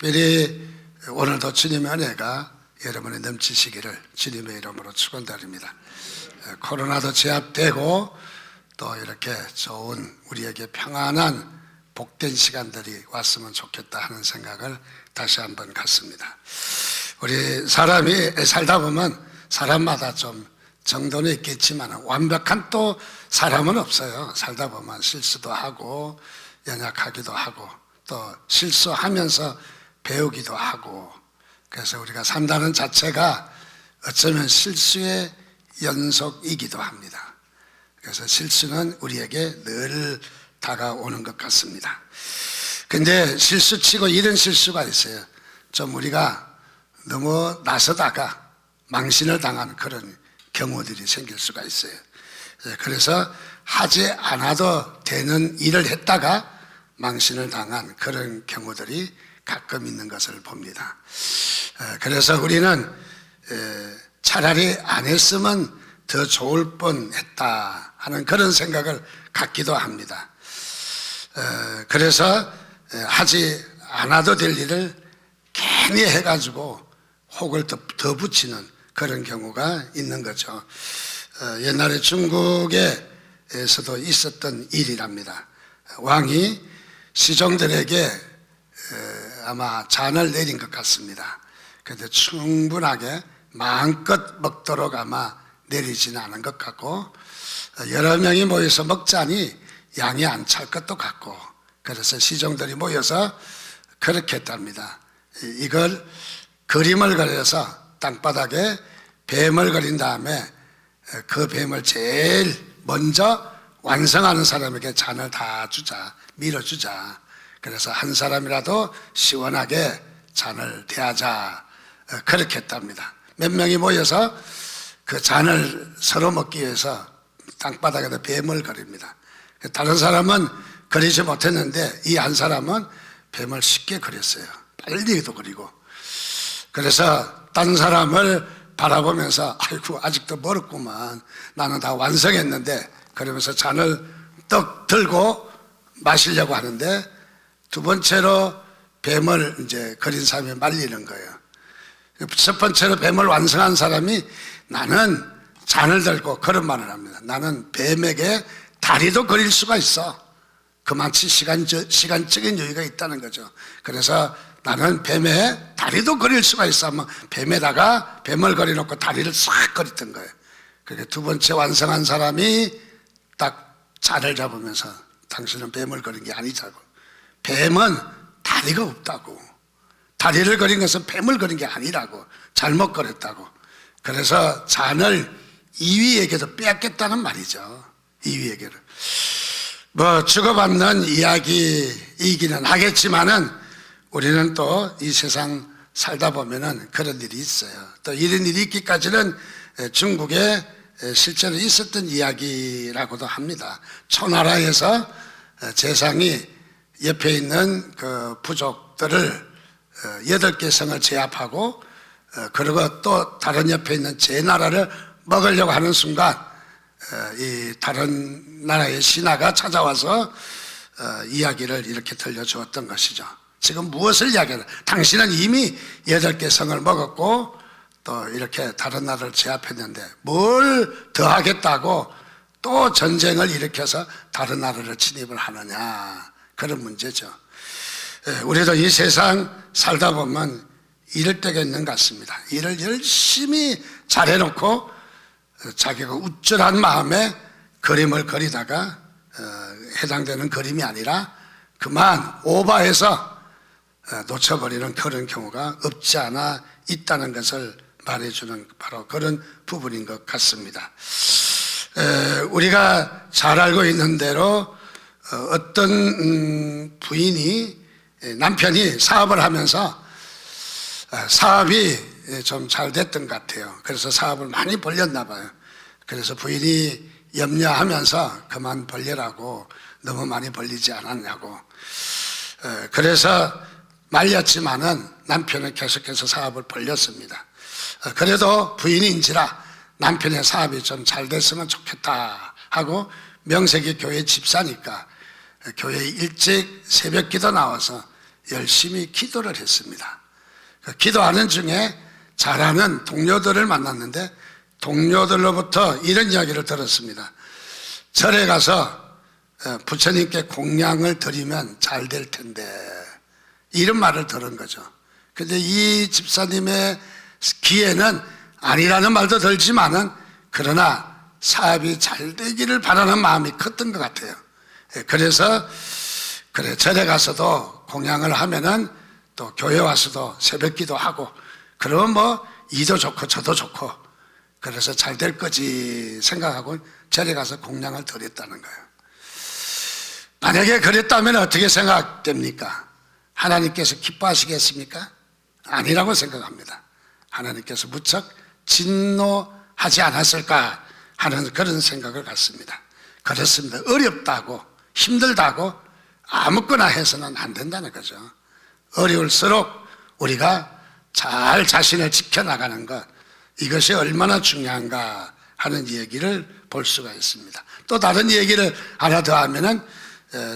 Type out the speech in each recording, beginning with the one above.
특별히 오늘도 주님의 은혜가 여러분이 넘치시기를 주님의 이름으로 축원드립니다. 코로나도 제압되고 또 이렇게 좋은 우리에게 평안한 복된 시간들이 왔으면 좋겠다 하는 생각을 다시 한번 갖습니다. 우리 사람이 살다 보면 사람마다 좀 정도는 있겠지만 완벽한 또 사람은 없어요. 살다 보면 실수도 하고 연약하기도 하고 또 실수하면서 배우기도 하고, 그래서 우리가 산다는 자체가 어쩌면 실수의 연속이기도 합니다. 그래서 실수는 우리에게 늘 다가오는 것 같습니다. 근데 실수치고 이런 실수가 있어요. 좀 우리가 너무 나서다가 망신을 당하는 그런 경우들이 생길 수가 있어요. 그래서 하지 않아도 되는 일을 했다가 망신을 당한 그런 경우들이 가끔 있는 것을 봅니다. 그래서 우리는 차라리 안 했으면 더 좋을 뻔했다 하는 그런 생각을 갖기도 합니다. 그래서 하지 않아도 될 일을 괜히 해가지고 혹을 더 붙이는 그런 경우가 있는 거죠. 옛날에 중국에서도 있었던 일이랍니다. 왕이 시종들에게 아마 잔을 내린 것 같습니다. 그런데 충분하게 마음껏 먹도록 아마 내리지는 않은 것 같고, 여러 명이 모여서 먹자니 양이 안 찰 것도 같고, 그래서 시종들이 모여서 그렇게 했답니다. 이걸 그림을 그려서 땅바닥에 뱀을 그린 다음에 그 뱀을 제일 먼저 완성하는 사람에게 잔을 다 주자, 밀어주자. 그래서 한 사람이라도 시원하게 잔을 대하자, 그렇게 했답니다. 몇 명이 모여서 그 잔을 서로 먹기 위해서 땅바닥에다 뱀을 그립니다. 다른 사람은 그리지 못했는데 이 한 사람은 뱀을 쉽게 그렸어요. 빨리도 그리고. 그래서 딴 사람을 바라보면서 아이고 아직도 멀었구만, 나는 다 완성했는데, 그러면서 잔을 떡 들고 마시려고 하는데 두 번째로 뱀을 이제 그린 사람이 말리는 거예요. 첫 번째로 뱀을 완성한 사람이 나는 잔을 들고 그런 말을 합니다. 나는 뱀에게 다리도 그릴 수가 있어. 그만치 시간적인 여유가 있다는 거죠. 그래서 나는 뱀에 다리도 그릴 수가 있어 하면 뱀에다가 뱀을 그려놓고 다리를 싹 그렸던 거예요. 그렇게 두 번째 완성한 사람이 딱 잔을 잡으면서 당신은 뱀을 그린 게 아니자고. 뱀은 다리가 없다고. 다리를 그린 것은 뱀을 그린 게 아니라고. 잘못 그렸다고. 그래서 잔을 이위에게도 빼앗겠다는 말이죠. 이위에게를. 뭐 주고받는 이야기이기는 하겠지만은 우리는 또 이 세상 살다 보면은 그런 일이 있어요. 또 이런 일이 있기까지는 중국에 실제로 있었던 이야기라고도 합니다. 초나라에서 재상이 옆에 있는 그 부족들을 8개 성을 제압하고, 그리고 또 다른 옆에 있는 제 나라를 먹으려고 하는 순간 이 다른 나라의 신하가 찾아와서 이야기를 이렇게 들려주었던 것이죠. 지금 무엇을 이야기하는? 당신은 이미 8개 성을 먹었고 또 이렇게 다른 나라를 제압했는데 뭘 더 하겠다고 또 전쟁을 일으켜서 다른 나라를 침입을 하느냐, 그런 문제죠. 우리도 이 세상 살다 보면 이럴 때가 있는 것 같습니다. 일을 열심히 잘해놓고 자기가 우쭐한 마음에 그림을 그리다가 해당되는 그림이 아니라 그만 오버해서 놓쳐버리는 그런 경우가 없지 않아 있다는 것을 말해주는 바로 그런 부분인 것 같습니다. 우리가 잘 알고 있는 대로 어떤 부인이, 남편이 사업을 하면서 사업이 좀 잘 됐던 것 같아요. 그래서 사업을 많이 벌렸나 봐요. 그래서 부인이 염려하면서 그만 벌려라고, 너무 많이 벌리지 않았냐고. 그래서 말렸지만은 남편은 계속해서 사업을 벌렸습니다. 그래도 부인인지라 남편의 사업이 좀 잘 됐으면 좋겠다 하고, 명색이 교회 집사니까 교회에 일찍 새벽 기도 나와서 열심히 기도를 했습니다. 그 기도하는 중에 잘하는 동료들을 만났는데 동료들로부터 이런 이야기를 들었습니다. 절에 가서 부처님께 공양을 드리면 잘 될 텐데, 이런 말을 들은 거죠. 근데 이 집사님의 귀에는 아니라는 말도 들지만은 그러나 사업이 잘 되기를 바라는 마음이 컸던 것 같아요. 그래서 그래, 절에 가서도 공양을 하면은 또 교회 와서도 새벽 기도하고 그러면 뭐 이도 좋고 저도 좋고 그래서 잘 될 거지 생각하고 절에 가서 공양을 드렸다는 거예요. 만약에 그랬다면 어떻게 생각됩니까? 하나님께서 기뻐하시겠습니까? 아니라고 생각합니다. 하나님께서 무척 진노하지 않았을까 하는 그런 생각을 갖습니다. 그렇습니다. 어렵다고 힘들다고 아무거나 해서는 안 된다는 거죠. 어려울수록 우리가 잘 자신을 지켜나가는 것, 이것이 얼마나 중요한가 하는 얘기를 볼 수가 있습니다. 또 다른 얘기를 하나 더 하면은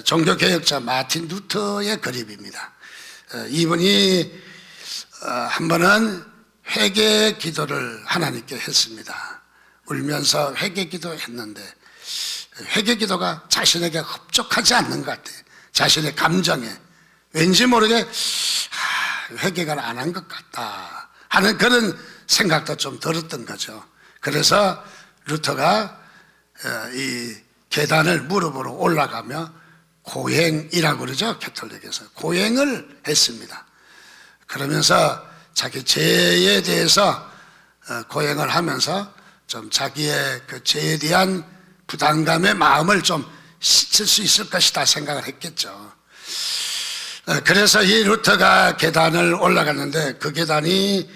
종교개혁자 마틴 루터의 그림입니다. 이분이 한 번은 회개 기도를 하나님께 했습니다. 울면서 회개 기도했는데 회개 기도가 자신에게 흡족하지 않는 것 같아요. 자신의 감정에 왠지 모르게 회개가 안 한 것 같다 하는 그런 생각도 좀 들었던 거죠. 그래서 루터가 이 계단을 무릎으로 올라가며 고행이라고 그러죠. 캐톨릭에서 고행을 했습니다. 그러면서 자기 죄에 대해서 고행을 하면서 좀 자기의 그 죄에 대한 부담감의 마음을 좀 씻을 수 있을 것이다 생각을 했겠죠. 그래서 이 루터가 계단을 올라갔는데 그 계단이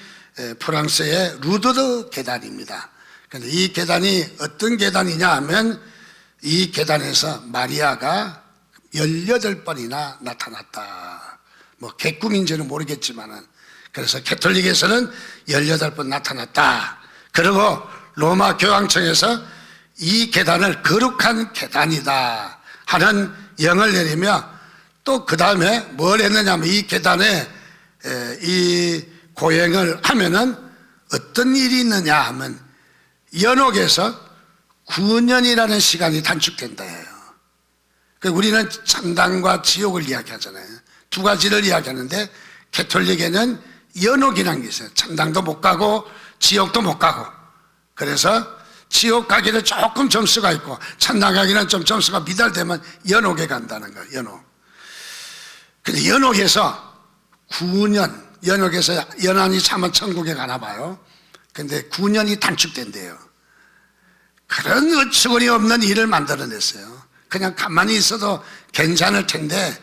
프랑스의 루드르 계단입니다. 그런데 이 계단이 어떤 계단이냐 하면 이 계단에서 마리아가 18번이나 나타났다. 뭐 개꿈인지는 모르겠지만은 그래서 캐톨릭에서는 18번 나타났다. 그리고 로마 교황청에서 이 계단을 거룩한 계단이다 하는 영을 내리며 또 그 다음에 뭘 했느냐면 이 계단에 이 고행을 하면은 어떤 일이 있느냐 하면 연옥에서 9년이라는 시간이 단축된다 해요. 우리는 천당과 지옥을 이야기하잖아요. 두 가지를 이야기하는데 캐톨릭에는 연옥이라는 게 있어요. 천당도 못 가고 지옥도 못 가고, 그래서 지옥 가기는 조금 점수가 있고 천당 가기는 좀 점수가 미달되면 연옥에 간다는 거예요. 연옥. 근데 연옥에서 9년, 연옥에서 연한이 참은 천국에 가나 봐요. 근데 9년이 단축된대요. 그런 어처구니 없는 일을 만들어냈어요. 그냥 가만히 있어도 괜찮을 텐데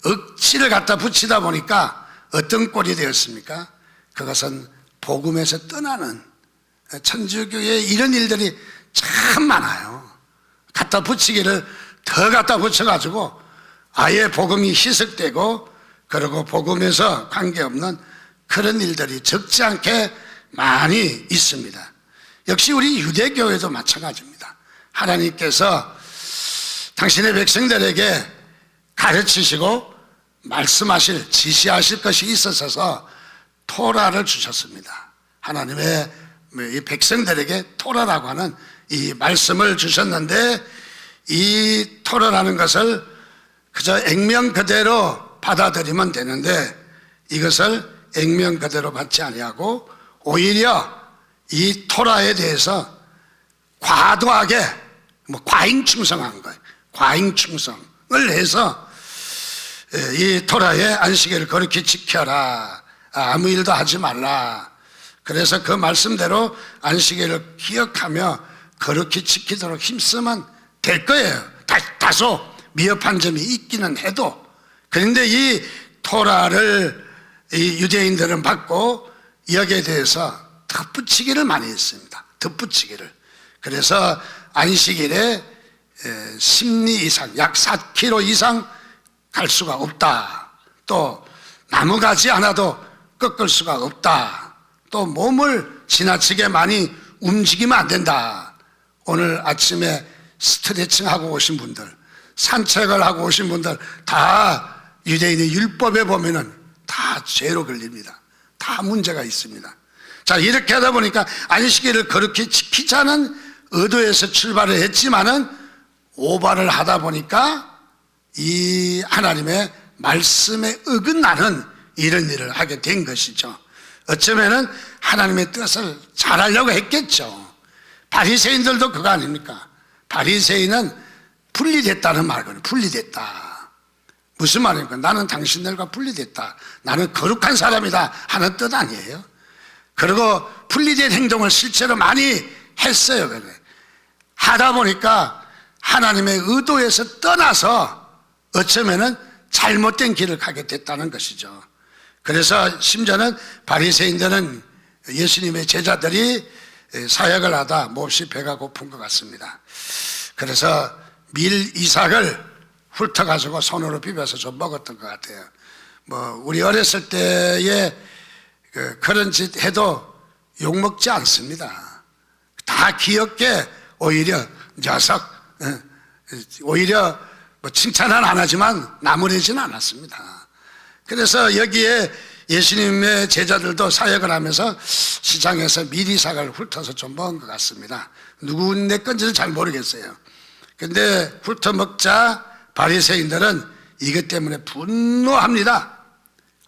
억지를 갖다 붙이다 보니까 어떤 꼴이 되었습니까? 그것은 복음에서 떠나는, 천주교에 이런 일들이 참 많아요. 갖다 붙이기를 더 갖다 붙여가지고 아예 복음이 희석되고, 그리고 복음에서 관계없는 그런 일들이 적지 않게 많이 있습니다. 역시 우리 유대교회도 마찬가지입니다. 하나님께서 당신의 백성들에게 가르치시고 말씀하실, 지시하실 것이 있어서 토라를 주셨습니다. 하나님의 이 백성들에게 토라라고 하는 이 말씀을 주셨는데, 이 토라라는 것을 그저 액면 그대로 받아들이면 되는데 이것을 액면 그대로 받지 아니하고 오히려 이 토라에 대해서 과도하게 과잉충성한 거예요. 과잉충성을 해서 이 토라의 안식일을 거룩히 지켜라, 아무 일도 하지 말라. 그래서 그 말씀대로 안식일을 기억하며 거룩히 지키도록 힘쓰면 될 거예요. 다소 미흡한 점이 있기는 해도. 그런데 이 토라를 이 유대인들은 받고 여기에 대해서 덧붙이기를 많이 했습니다. 덧붙이기를. 그래서 안식일에 10리 이상, 약 4km 이상 갈 수가 없다. 또 나무가지 않아도 꺾을 수가 없다. 또 몸을 지나치게 많이 움직이면 안 된다. 오늘 아침에 스트레칭 하고 오신 분들, 산책을 하고 오신 분들 다 유대인의 율법에 보면은 다 죄로 걸립니다. 다 문제가 있습니다. 자, 이렇게 하다 보니까 안식일을 거룩히 지키자는 의도에서 출발을 했지만은 오바를 하다 보니까 이 하나님의 말씀에 어긋나는 이런 일을 하게 된 것이죠. 어쩌면은 하나님의 뜻을 잘하려고 했겠죠. 바리새인들도 그거 아닙니까? 바리새인은 분리됐다는 말이거든요. 분리됐다. 무슨 말입니까? 나는 당신들과 분리됐다. 나는 거룩한 사람이다 하는 뜻 아니에요. 그리고 분리된 행동을 실제로 많이 했어요. 하다 보니까 하나님의 의도에서 떠나서 어쩌면은 잘못된 길을 가게 됐다는 것이죠. 그래서 심지어는 바리새인들은 예수님의 제자들이 사역을 하다 몹시 배가 고픈 것 같습니다. 그래서 밀 이삭을 훑어가지고 손으로 비벼서 좀 먹었던 것 같아요. 우리 어렸을 때에 그런 짓 해도 욕먹지 않습니다. 다 귀엽게 오히려 녀석, 오히려 칭찬은 안 하지만 나무래지는 않았습니다. 그래서 여기에 예수님의 제자들도 사역을 하면서 시장에서 밀이삭을 훑어서 좀 먹은 것 같습니다. 누구네 건지는 잘 모르겠어요. 근데 훑어 먹자 바리새인들은 이것 때문에 분노합니다.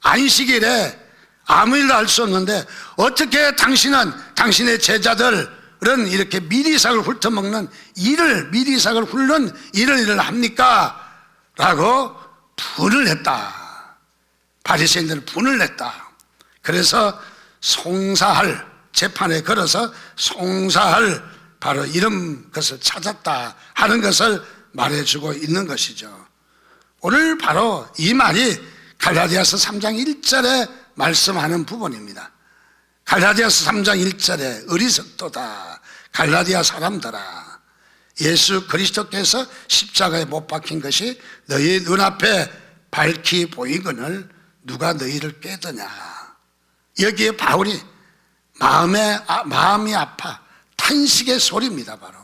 안식일에 아무 일도 할 수 없는데 어떻게 당신은 당신의 제자들은 이렇게 밀이삭을 훑어먹는 일을, 밀이삭을 훑는 일을 합니까? 라고 분을 냈다. 바리새인들은 분을 냈다. 그래서 송사할, 재판에 걸어서 송사할 바로 이런 것을 찾았다 하는 것을 말해주고 있는 것이죠. 오늘 바로 이 말이 갈라디아서 3장 1절에 말씀하는 부분입니다. 갈라디아서 3장 1절에 어리석도다 갈라디아 사람들아, 예수 그리스도께서 십자가에 못 박힌 것이 너희 눈앞에 밝히 보이거늘 누가 너희를 깨드냐. 여기에 바울이 마음이 아파 탄식의 소리입니다. 바로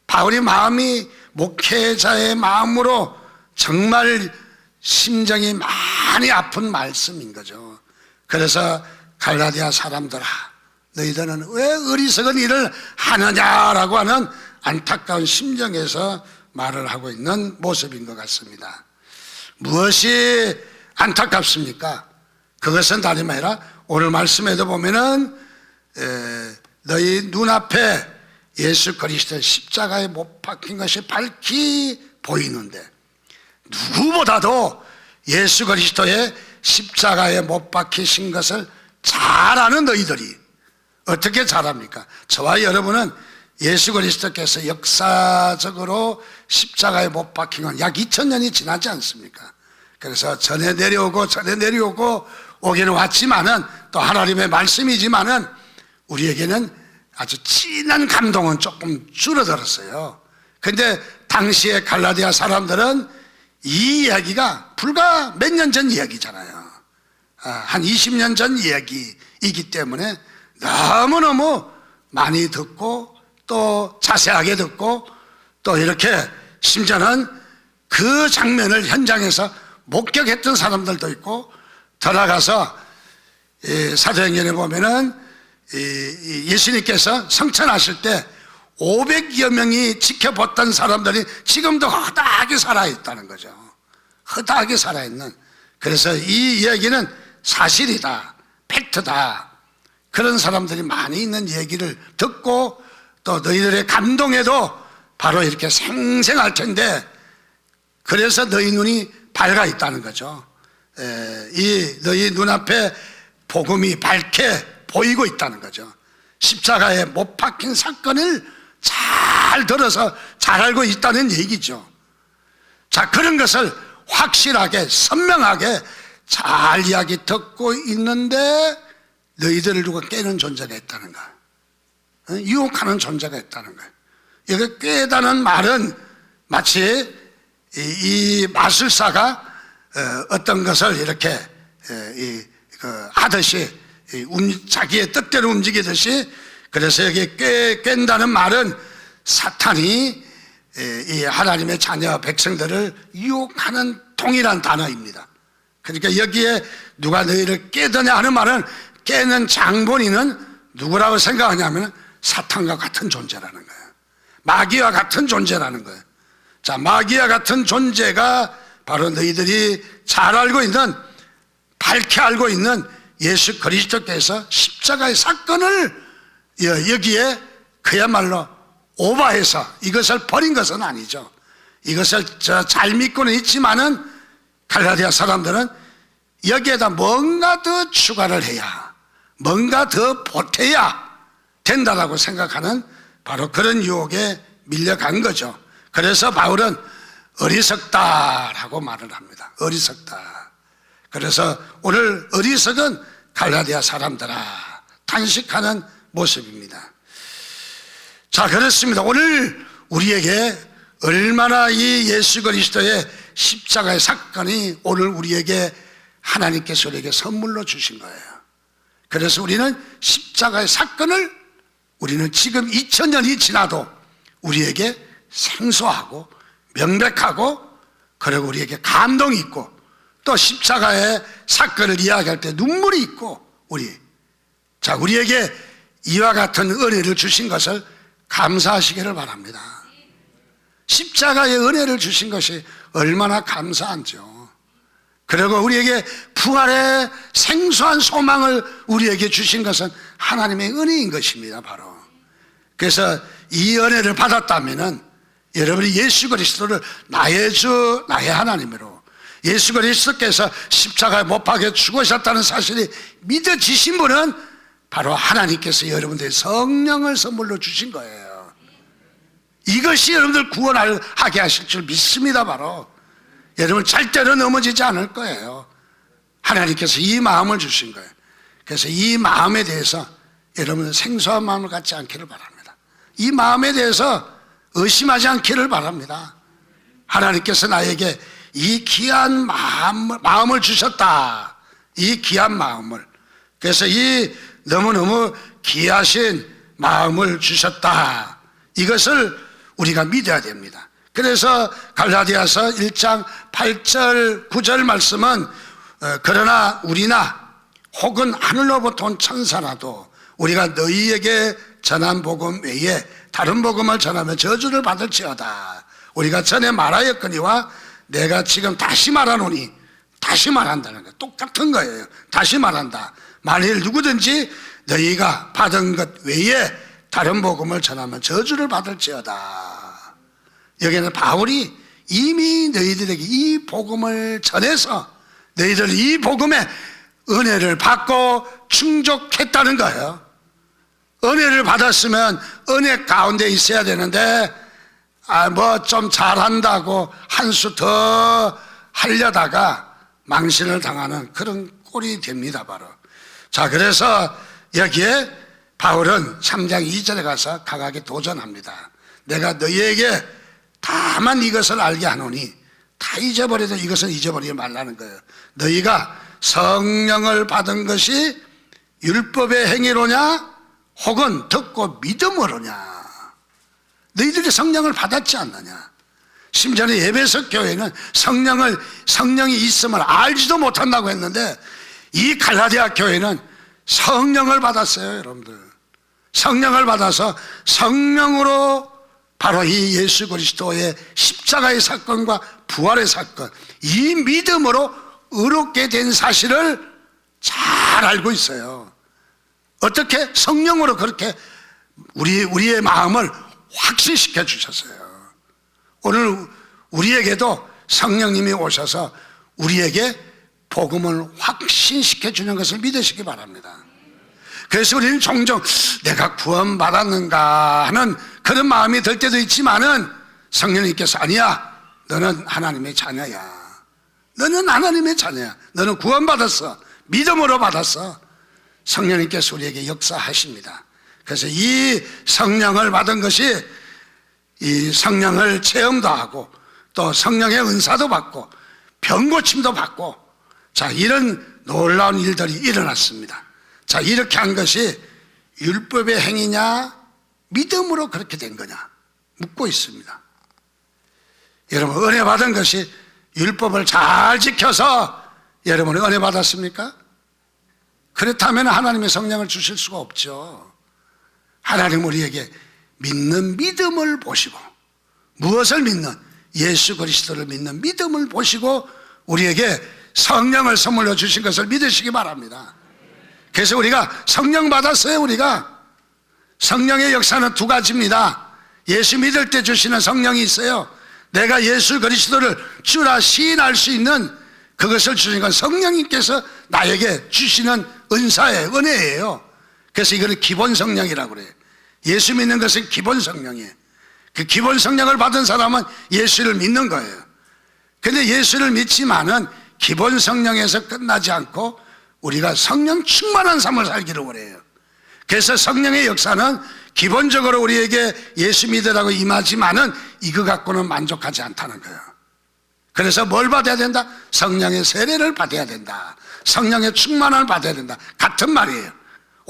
바울이 마음이 목회자의 마음으로 정말 심정이 많이 아픈 말씀인 거죠. 그래서 갈라디아 사람들아, 너희들은 왜 어리석은 일을 하느냐라고 하는 안타까운 심정에서 말을 하고 있는 모습인 것 같습니다. 무엇이 안타깝습니까? 그것은 다름 아니라 오늘 말씀에도 보면은 너희 눈앞에 예수 그리스도의 십자가에 못 박힌 것이 밝히 보이는데, 누구보다도 예수 그리스도의 십자가에 못 박히신 것을 잘 아는 너희들이 어떻게 잘합니까? 저와 여러분은 예수 그리스도께서 역사적으로 십자가에 못 박힌 건 약 2000년이 지나지 않습니까? 그래서 전해 내려오고 오기는 왔지만은 또 하나님의 말씀이지만은 우리에게는 아주 진한 감동은 조금 줄어들었어요. 근데 당시에 갈라디아 사람들은 이 이야기가 불과 몇 년 전 이야기잖아요. 한 20년 전 이야기이기 때문에 너무너무 많이 듣고 또 자세하게 듣고 또 이렇게 심지어는 그 장면을 현장에서 목격했던 사람들도 있고, 들어가서 사도행전에 보면은 예수님께서 성천하실 때 500여 명이 지켜봤던 사람들이 지금도 허다하게 살아있다는 거죠. 허다하게 살아있는. 그래서 이 이야기는 사실이다, 팩트다, 그런 사람들이 많이 있는 얘기를 듣고 또 너희들의 감동에도 바로 이렇게 생생할 텐데, 그래서 너희 눈이 밝아 있다는 거죠. 이 너희 눈앞에 복음이 밝게 보이고 있다는 거죠. 십자가에 못 박힌 사건을 잘 들어서 잘 알고 있다는 얘기죠. 자, 그런 것을 확실하게 선명하게 잘 이야기 듣고 있는데 너희들을 두고 깨는 존재가 있다는 거야. 유혹하는 존재가 있다는 거야. 이거 깨다는 말은 마치 이 마술사가 어떤 것을 이렇게 하듯이 자기의 뜻대로 움직이듯이, 그래서 여기 깬다는 말은 사탄이 이 하나님의 자녀 백성들을 유혹하는 동일한 단어입니다. 그러니까 여기에 누가 너희를 깨드냐 하는 말은 깨는 장본인은 누구라고 생각하냐면 사탄과 같은 존재라는 거예요. 마귀와 같은 존재라는 거예요. 자, 마귀와 같은 존재가 바로 너희들이 잘 알고 있는, 밝게 알고 있는 예수 그리스도께서 십자가의 사건을 여기에 그야말로 오버해서 이것을 버린 것은 아니죠. 이것을 잘 믿고는 있지만은 갈라디아 사람들은 여기에다 뭔가 더 추가를 해야, 뭔가 더 보태야 된다라고 생각하는 바로 그런 유혹에 밀려간 거죠. 그래서 바울은 어리석다라고 말을 합니다. 어리석다. 그래서 오늘 어리석은 갈라디아 사람들아 탄식하는 모습입니다. 자, 그렇습니다. 오늘 우리에게 얼마나 이 예수 그리스도의 십자가의 사건이 오늘 우리에게 하나님께서 우리에게 선물로 주신 거예요. 그래서 우리는 십자가의 사건을 우리는 지금 2000년이 지나도 우리에게 생소하고 명백하고, 그리고 우리에게 감동이 있고, 또 십자가의 사건을 이야기할 때 눈물이 있고, 우리에게 이와 같은 은혜를 주신 것을 감사하시기를 바랍니다. 십자가의 은혜를 주신 것이 얼마나 감사한지요. 그리고 우리에게 부활의 생소한 소망을 우리에게 주신 것은 하나님의 은혜인 것입니다, 바로. 그래서 이 은혜를 받았다면은 여러분이 예수 그리스도를 나의 주, 나의 하나님으로, 예수 그리스도께서 십자가에 못 박혀 죽으셨다는 사실이 믿어지신 분은 바로 하나님께서 여러분들의 성령을 선물로 주신 거예요. 이것이 여러분들 구원하게 하실 줄 믿습니다. 바로 여러분 절대로 넘어지지 않을 거예요. 하나님께서 이 마음을 주신 거예요. 그래서 이 마음에 대해서 여러분은 생소한 마음을 갖지 않기를 바랍니다. 이 마음에 대해서 의심하지 않기를 바랍니다. 하나님께서 나에게 이 귀한 마음을 주셨다. 이 귀한 마음을. 그래서 이 너무너무 귀하신 마음을 주셨다. 이것을 우리가 믿어야 됩니다. 그래서 갈라디아서 1장 8절 9절 말씀은 그러나 우리나 혹은 하늘로부터 온 천사라도 우리가 너희에게 전한 복음 외에 다른 복음을 전하면 저주를 받을지어다. 우리가 전에 말하였거니와 내가 지금 다시 말하노니, 다시 말한다는 거예요. 똑같은 거예요. 다시 말한다. 만일 누구든지 너희가 받은 것 외에 다른 복음을 전하면 저주를 받을지어다. 여기는 바울이 이미 너희들에게 이 복음을 전해서 너희들 이 복음의 은혜를 받고 충족했다는 거예요. 은혜를 받았으면 은혜 가운데 있어야 되는데 뭐 좀 잘한다고 한 수 더 하려다가 망신을 당하는 그런 꼴이 됩니다, 바로. 자, 그래서 여기에 바울은 3장 2절에 가서 강하게 도전합니다. 내가 너희에게 다만 이것을 알게 하노니, 다 잊어버려도 이것은 잊어버리지 말라는 거예요. 너희가 성령을 받은 것이 율법의 행위로냐 혹은 듣고 믿음으로냐. 너희들이 성령을 받았지 않느냐. 심지어는 에베소 교회는 성령이 있음을 알지도 못한다고 했는데 이 갈라디아 교회는 성령을 받았어요, 여러분들. 성령을 받아서 성령으로 바로 이 예수 그리스도의 십자가의 사건과 부활의 사건, 이 믿음으로 의롭게 된 사실을 잘 알고 있어요. 어떻게? 성령으로 그렇게 우리의 마음을 확신시켜 주셨어요. 오늘 우리에게도 성령님이 오셔서 우리에게 복음을 확신시켜 주는 것을 믿으시기 바랍니다. 그래서 우리는 종종 내가 구원받았는가 하는 그런 마음이 들 때도 있지만은 성령님께서 아니야, 너는 하나님의 자녀야. 너는 하나님의 자녀야. 너는 구원받았어. 믿음으로 받았어. 성령님께서 우리에게 역사하십니다. 그래서 이 성령을 받은 것이 이 성령을 체험도 하고 또 성령의 은사도 받고 병고침도 받고, 자, 이런 놀라운 일들이 일어났습니다. 자, 이렇게 한 것이 율법의 행위냐 믿음으로 그렇게 된 거냐 묻고 있습니다. 여러분, 은혜 받은 것이 율법을 잘 지켜서 여러분이 은혜 받았습니까? 그렇다면 하나님의 성령을 주실 수가 없죠. 하나님 우리에게 믿는 믿음을 보시고, 무엇을 믿는? 예수 그리스도를 믿는 믿음을 보시고 우리에게 성령을 선물로 주신 것을 믿으시기 바랍니다. 그래서 우리가 성령 받았어요. 우리가 성령의 역사는 두 가지입니다. 예수 믿을 때 주시는 성령이 있어요. 내가 예수 그리스도를 주라 시인할 수 있는 그것을 주신 건 성령님께서 나에게 주시는 은사예요. 은혜예요. 그래서 이거는 기본 성령이라고 그래요. 예수 믿는 것은 기본 성령이에요. 그 기본 성령을 받은 사람은 예수를 믿는 거예요. 근데 예수를 믿지만은 기본 성령에서 끝나지 않고 우리가 성령 충만한 삶을 살기를 원해요. 그래서 성령의 역사는 기본적으로 우리에게 예수 믿으라고 임하지만은 이거 갖고는 만족하지 않다는 거예요. 그래서 뭘 받아야 된다? 성령의 세례를 받아야 된다. 성령의 충만함을 받아야 된다. 같은 말이에요.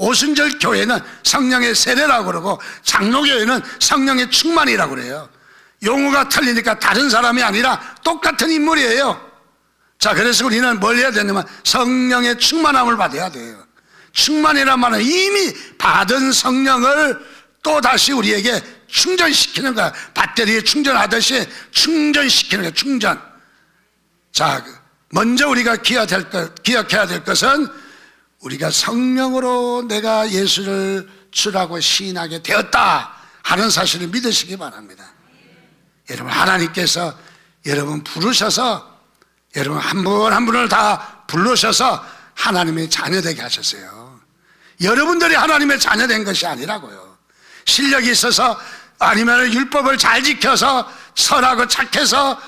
오순절 교회는 성령의 세례라고 그러고 장로교회는 성령의 충만이라고 그래요. 용어가 틀리니까 다른 사람이 아니라 똑같은 인물이에요. 자, 그래서 우리는 뭘 해야 되냐면 성령의 충만함을 받아야 돼요. 충만이란 말은 이미 받은 성령을 또 다시 우리에게 충전시키는 거야. 배터리에 충전하듯이 충전시키는 거야. 충전. 자, 먼저 우리가 기억해야 될 것은 우리가 성령으로 내가 예수를 주라고 시인하게 되었다 하는 사실을 믿으시기 바랍니다. 여러분, 하나님께서 여러분 부르셔서 여러분 한 분 한 분을 다 부르셔서 하나님의 자녀되게 하셨어요. 여러분들이 하나님의 자녀된 것이 아니라고요. 실력이 있어서 아니면 율법을 잘 지켜서 선하고 착해서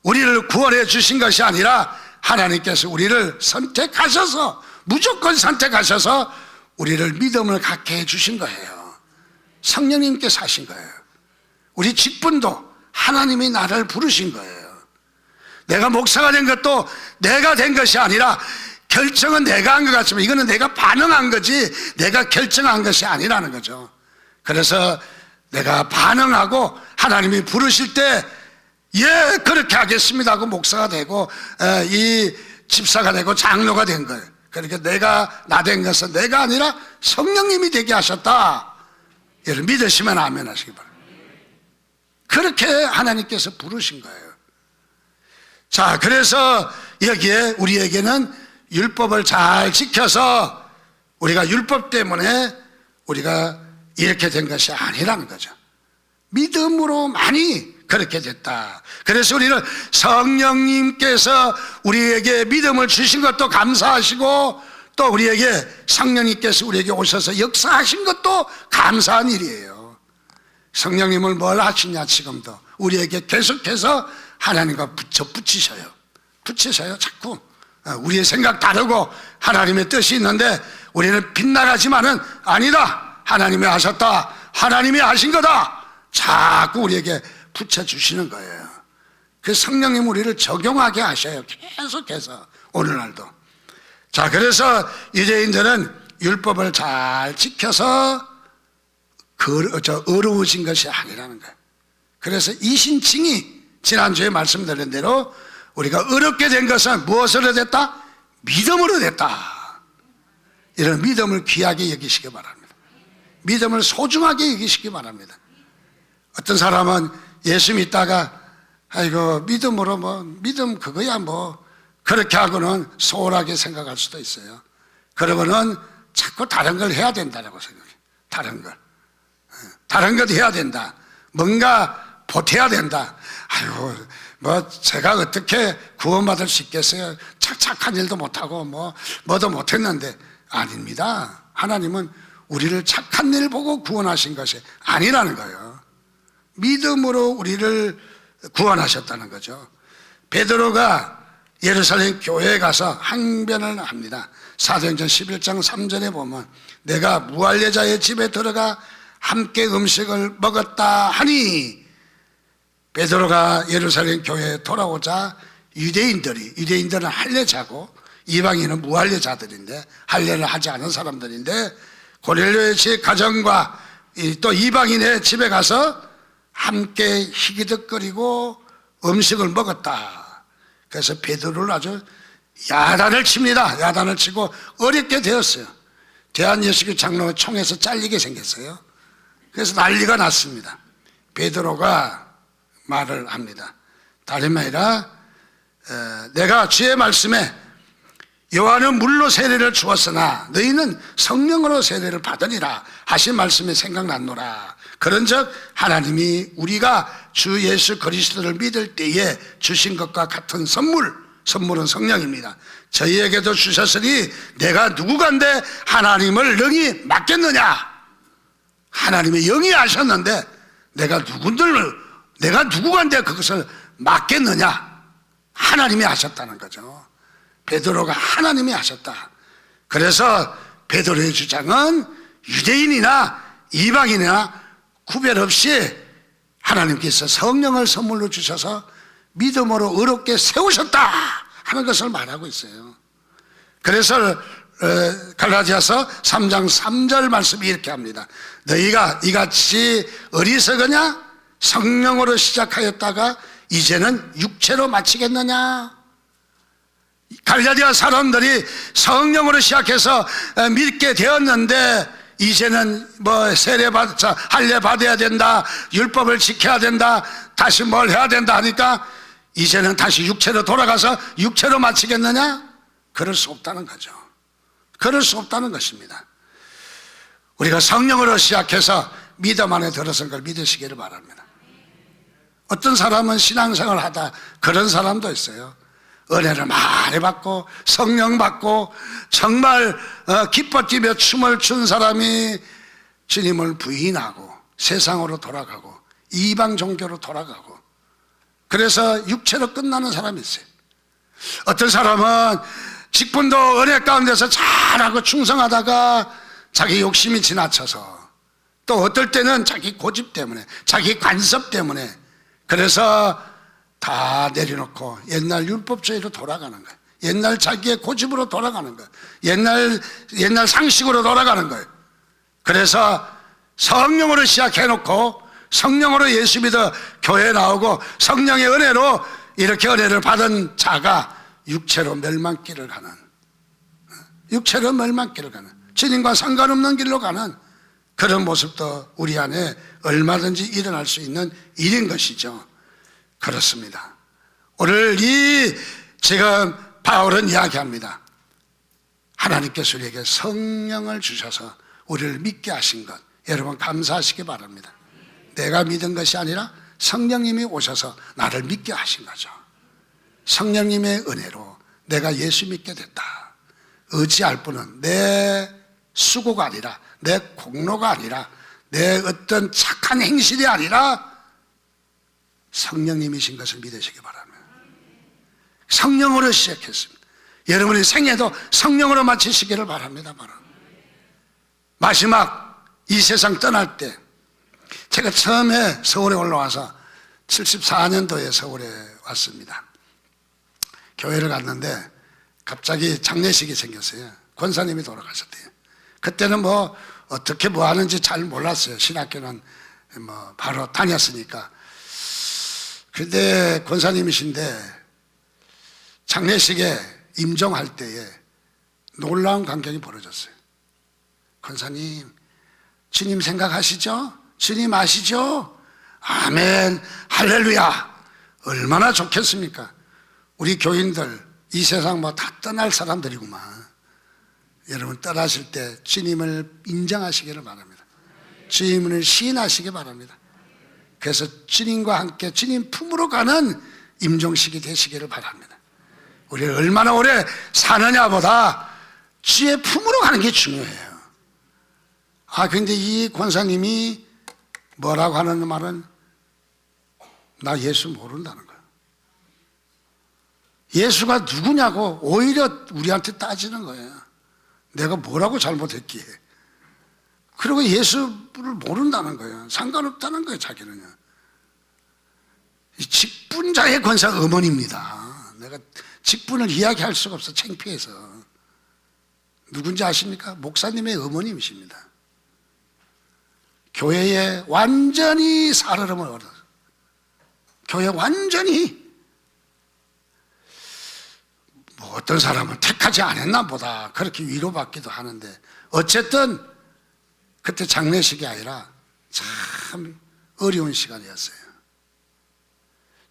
우리를 구원해 주신 것이 아니라 하나님께서 우리를 선택하셔서 무조건 선택하셔서 우리를 믿음을 갖게 해 주신 거예요. 성령님께서 하신 거예요. 우리 직분도 하나님이 나를 부르신 거예요. 내가 목사가 된 것도 내가 된 것이 아니라 결정은 내가 한 것 같지만 이거는 내가 반응한 거지 내가 결정한 것이 아니라는 거죠. 그래서 내가 반응하고 하나님이 부르실 때 예, 그렇게 하겠습니다 하고 목사가 되고 이 집사가 되고 장로가 된 거예요. 그러니까 내가 나 된 것은 내가 아니라 성령님이 되게 하셨다. 여러분 믿으시면 아멘 하시기 바랍니다. 그렇게 하나님께서 부르신 거예요. 자, 그래서 여기에 우리에게는 율법을 잘 지켜서 우리가 율법 때문에 우리가 이렇게 된 것이 아니라는 거죠. 믿음으로만이 그렇게 됐다. 그래서 우리는 성령님께서 우리에게 믿음을 주신 것도 감사하시고 또 우리에게 성령님께서 우리에게 오셔서 역사하신 것도 감사한 일이에요. 성령님을 뭘 하시냐 지금도 우리에게 계속해서 하나님과 붙이셔요. 붙이셔요. 자꾸 우리의 생각 다르고 하나님의 뜻이 있는데 우리는 빗나가지만은 아니다. 하나님이 하셨다. 하나님이 하신 거다. 자꾸 우리에게 붙여주시는 거예요. 그 성령님 우리를 적용하게 하셔요. 계속해서 오늘날도. 자, 그래서 유대인들은 율법을 잘 지켜서 어려우신 것이 아니라는 거예요. 그래서 이신칭이 지난주에 말씀드린 대로 우리가 어렵게 된 것은 무엇으로 됐다? 믿음으로 됐다. 이런 믿음을 귀하게 여기시기 바랍니다. 믿음을 소중하게 여기시기 바랍니다. 어떤 사람은 예수 믿다가 아이고 믿음으로 믿음 그거야 그렇게 하고는 소홀하게 생각할 수도 있어요. 그러면은 자꾸 다른 걸 해야 된다고 생각해요. 다른 것 해야 된다. 뭔가 보태야 된다. 아이고 제가 어떻게 구원받을 수 있겠어요? 착한 일도 못하고 뭐도 못했는데. 아닙니다. 하나님은 우리를 착한 일 보고 구원하신 것이 아니라는 거예요. 믿음으로 우리를 구원하셨다는 거죠. 베드로가 예루살렘 교회에 가서 항변을 합니다. 사도행전 11장 3절에 보면 내가 무할례자의 집에 들어가 함께 음식을 먹었다 하니, 베드로가 예루살렘 교회에 돌아오자 유대인들은 할례자고 이방인은 무할례자들인데 할례를 하지 않은 사람들인데 고넬료의 집 가정과 또 이방인의 집에 가서 함께 희기득거리고 음식을 먹었다. 그래서 베드로를 아주 야단을 칩니다. 야단을 치고 어렵게 되었어요. 대한예수교 장로가 총에서 잘리게 생겼어요. 그래서 난리가 났습니다. 베드로가 말을 합니다. 다름 아니라 내가 주의 말씀에 요한은 물로 세례를 주었으나 너희는 성령으로 세례를 받으리라 하신 말씀이 생각났노라. 그런즉 하나님이 우리가 주 예수 그리스도를 믿을 때에 주신 것과 같은 선물은 성령입니다. 저희에게도 주셨으니 내가 누구간데 하나님을 능히 맡겠느냐. 하나님이 영이 하셨는데 내가 누구간데 그것을 맡겠느냐. 하나님이 하셨다는 거죠. 베드로가 하나님이 하셨다. 그래서 베드로의 주장은 유대인이나 이방인이나 구별 없이 하나님께서 성령을 선물로 주셔서 믿음으로 의롭게 세우셨다 하는 것을 말하고 있어요. 그래서 갈라디아서 3장 3절 말씀이 이렇게 합니다. 너희가 이같이 어리석으냐? 성령으로 시작하였다가 이제는 육체로 마치겠느냐? 갈라디아 사람들이 성령으로 시작해서 믿게 되었는데 이제는 할례 받아야 된다, 율법을 지켜야 된다, 다시 뭘 해야 된다 하니까 이제는 다시 육체로 돌아가서 육체로 마치겠느냐? 그럴 수 없다는 거죠. 그럴 수 없다는 것입니다. 우리가 성령으로 시작해서 믿음 안에 들어선 걸 믿으시기를 바랍니다. 어떤 사람은 신앙생활 하다 그런 사람도 있어요. 은혜를 많이 받고 성령 받고 정말 기뻐 뛰며 춤을 춘 사람이 주님을 부인하고 세상으로 돌아가고 이방 종교로 돌아가고 그래서 육체로 끝나는 사람이 있어요. 어떤 사람은 직분도 은혜 가운데서 잘하고 충성하다가 자기 욕심이 지나쳐서 또 어떨 때는 자기 고집 때문에 자기 간섭 때문에 그래서 다 내려놓고 옛날 율법주의로 돌아가는 거예요. 옛날 자기의 고집으로 돌아가는 거예요. 옛날 상식으로 돌아가는 거예요. 그래서 성령으로 시작해놓고 성령으로 예수 믿어 교회에 나오고 성령의 은혜로 이렇게 은혜를 받은 자가 육체로 멸망길을 가는 주님과 상관없는 길로 가는 그런 모습도 우리 안에 얼마든지 일어날 수 있는 일인 것이죠. 그렇습니다. 오늘 지금 바울은 이야기합니다. 하나님께서 우리에게 성령을 주셔서 우리를 믿게 하신 것 여러분 감사하시기 바랍니다. 내가 믿은 것이 아니라 성령님이 오셔서 나를 믿게 하신 거죠. 성령님의 은혜로 내가 예수 믿게 됐다. 의지할 분은 내 수고가 아니라 내 공로가 아니라 내 어떤 착한 행실이 아니라 성령님이신 것을 믿으시기 바랍니다. 성령으로 시작했습니다. 여러분의 생애도 성령으로 마치시기를 바랍니다. 마지막 이 세상 떠날 때 제가 처음에 서울에 올라와서 74년도에 서울에 왔습니다. 교회를 갔는데 갑자기 장례식이 생겼어요. 권사님이 돌아가셨대요. 그때는 어떻게 하는지 잘 몰랐어요. 신학교는 바로 다녔으니까. 그런데 권사님이신데 장례식에 임종할 때에 놀라운 광경이 벌어졌어요. 권사님, 주님 생각하시죠? 주님 아시죠? 아멘, 할렐루야. 얼마나 좋겠습니까? 우리 교인들 이 세상 다 떠날 사람들이구만. 여러분 떠나실 때 주님을 인정하시기를 바랍니다. 주님을 시인하시기 바랍니다. 그래서 주님과 함께 주님 품으로 가는 임종식이 되시기를 바랍니다. 우리 얼마나 오래 사느냐보다 주의 품으로 가는 게 중요해요. 그런데 이 권사님이 뭐라고 하는 말은 나 예수 모른다는 거예요. 예수가 누구냐고 오히려 우리한테 따지는 거예요. 내가 뭐라고 잘못했기에. 그리고 예수를 모른다는 거예요. 상관없다는 거예요, 자기는요. 이 직분자의 권사 어머니입니다. 내가 직분을 이야기할 수가 없어, 창피해서. 누군지 아십니까? 목사님의 어머님이십니다. 교회에 완전히 살얼음을 얻어. 교회 완전히. 뭐 어떤 사람은 택하지 않았나 보다 그렇게 위로받기도 하는데, 어쨌든 그때 장례식이 아니라 참 어려운 시간이었어요.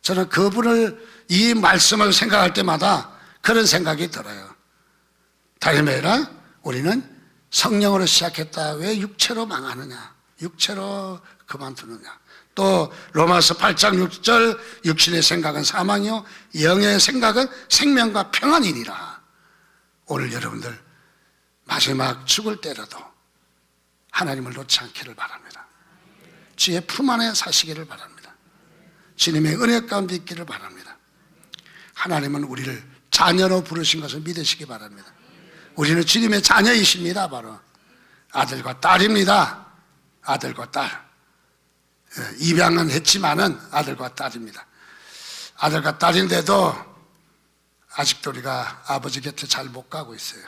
저는 그분을, 이 말씀을 생각할 때마다 그런 생각이 들어요. 다름이 아니라 우리는 성령으로 시작했다 왜 육체로 망하느냐, 육체로 그만두느냐. 또 로마서 8장 6절, 육신의 생각은 사망이요 영의 생각은 생명과 평안이니라. 오늘 여러분들 마지막 죽을 때라도 하나님을 놓지 않기를 바랍니다. 주의 품 안에 사시기를 바랍니다. 주님의 은혜 가운데 있기를 바랍니다. 하나님은 우리를 자녀로 부르신 것을 믿으시기 바랍니다. 우리는 주님의 자녀이십니다. 바로 아들과 딸입니다. 아들과 딸. 입양은 했지만은 아들과 딸입니다. 아들과 딸인데도 아직도 우리가 아버지 곁에 잘 못 가고 있어요.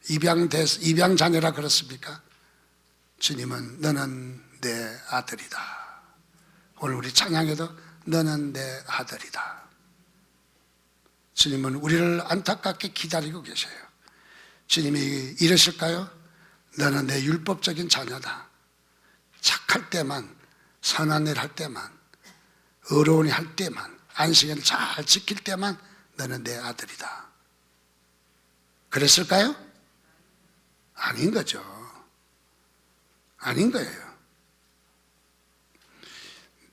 입양 자녀라 그렇습니까? 주님은 너는 내 아들이다. 오늘 우리 찬양에도 너는 내 아들이다. 주님은 우리를 안타깝게 기다리고 계셔요. 주님이 이러실까요? 너는 내 율법적인 자녀다. 착할 때만, 선한 일 할 때만, 의로운 일 할 때만, 안식일을 잘 지킬 때만 너는 내 아들이다. 그랬을까요? 아닌 거죠. 아닌 거예요.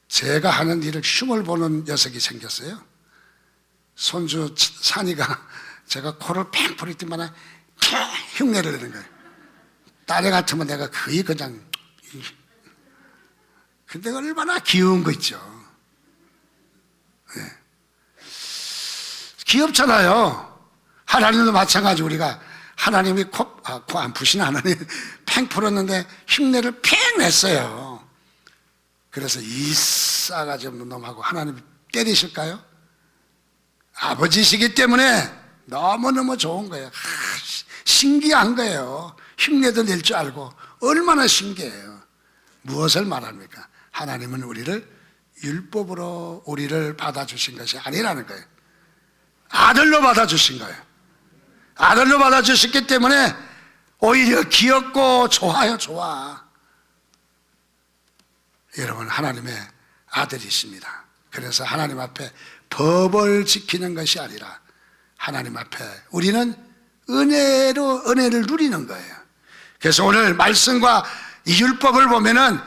제가 하는 일을 흉을 보는 녀석이 생겼어요. 손주 산이가 제가 코를 팽 부릴 때마다 흉내를 내는 거예요. 딸애 같으면 내가 거의 그냥, 근데 얼마나 귀여운 거 있죠. 네. 귀엽잖아요. 하나님도 마찬가지. 우리가 하나님이 코 안 푸시나 하나님 팽 풀었는데 흉내를 팽 냈어요. 그래서 이 싸가지 없는 놈하고 하나님 때리실까요? 아버지시기 때문에 너무너무 좋은 거예요. 신기한 거예요. 흉내도 낼 줄 알고. 얼마나 신기해요. 무엇을 말합니까? 하나님은 우리를 율법으로 우리를 받아주신 것이 아니라는 거예요. 아들로 받아주신 거예요. 아들로 받아주셨기 때문에 오히려 귀엽고 좋아요. 좋아. 여러분, 하나님의 아들이십니다. 그래서 하나님 앞에 법을 지키는 것이 아니라 하나님 앞에 우리는 은혜로 은혜를 누리는 거예요. 그래서 오늘 말씀과 이 율법을 보면은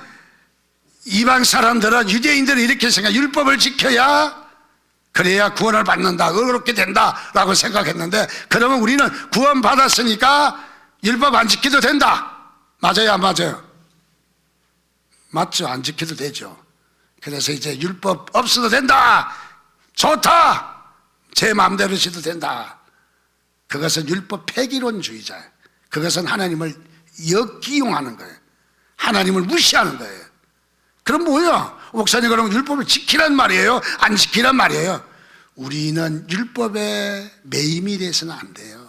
이방 사람들은, 유대인들은 이렇게 생각해. 율법을 지켜야 그래야 구원을 받는다, 의롭게 된다라고 생각했는데, 그러면 우리는 구원 받았으니까 율법 안 지켜도 된다. 맞아요, 안 맞아요? 맞죠? 안 지켜도 되죠. 그래서 이제 율법 없어도 된다. 좋다. 제 마음대로 지도 된다. 그것은 율법 폐기론주의자예요. 그것은 하나님을 역기용하는 거예요. 하나님을 무시하는 거예요. 그럼 뭐야? 목사님, 그러면 율법을 지키란 말이에요? 안 지키란 말이에요? 우리는 율법에 매임이 돼서는 안 돼요.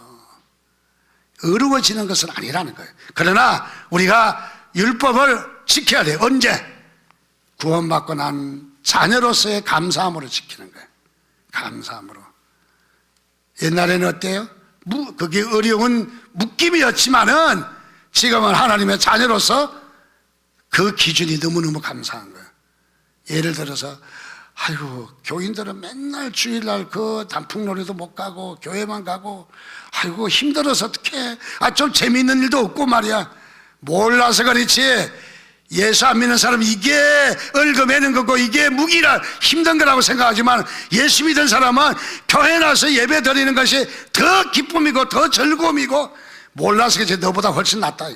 어려워지는 것은 아니라는 거예요. 그러나 우리가 율법을 지켜야 돼요. 언제? 구원받고 난 자녀로서의 감사함으로 지키는 거예요. 감사함으로. 옛날에는 어때요? 그게 어려운 묶임이었지만은 지금은 하나님의 자녀로서 그 기준이 너무너무 감사한 거예요. 예를 들어서, 아이고, 교인들은 맨날 주일날 그 단풍놀이도 못 가고 교회만 가고, 아이고 힘들어서 어떡해. 좀 재미있는 일도 없고 말이야. 몰라서 그렇지, 예수 안 믿는 사람은 이게 얽어매는 거고 이게 무기라 힘든 거라고 생각하지만, 예수 믿는 사람은 교회 나서 예배 드리는 것이 더 기쁨이고 더 즐거움이고, 몰라서 그렇지 너보다 훨씬 낫다.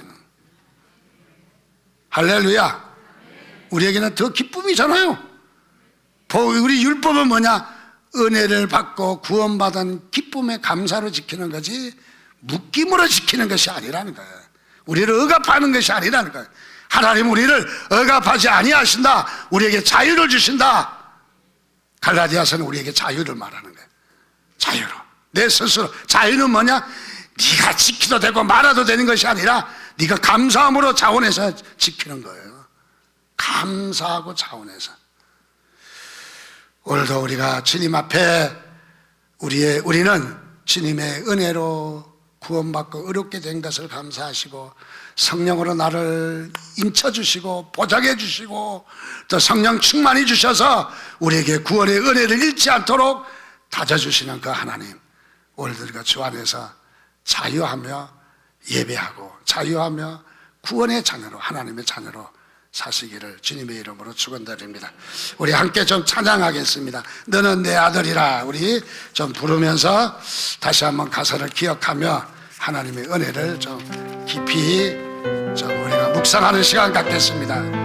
할렐루야. 우리에게는 더 기쁨이잖아요. 우리 율법은 뭐냐? 은혜를 받고 구원받은 기쁨의 감사로 지키는 거지 묶임으로 지키는 것이 아니라는 거예요. 우리를 억압하는 것이 아니라는 거예요. 하나님 우리를 억압하지 아니하신다. 우리에게 자유를 주신다. 갈라디아서는 우리에게 자유를 말하는 거예요. 자유로, 내 스스로. 자유는 뭐냐? 네가 지키도 되고 말아도 되는 것이 아니라 네가 감사함으로 자원해서 지키는 거예요. 감사하고 자원해서. 오늘도 우리가 주님 앞에 우리는 주님의 은혜로 구원받고 의롭게 된 것을 감사하시고 성령으로 나를 인쳐주시고 보장해 주시고 또 성령 충만히 주셔서 우리에게 구원의 은혜를 잃지 않도록 다져주시는 그 하나님, 오늘들과 주 안에서 자유하며 예배하고 자유하며 구원의 자녀로, 하나님의 자녀로 사시기를 주님의 이름으로 축원드립니다. 우리 함께 좀 찬양하겠습니다. 너는 내 아들이라. 우리 좀 부르면서 다시 한번 가사를 기억하며 하나님의 은혜를 좀 깊이 좀 우리가 묵상하는 시간 갖겠습니다.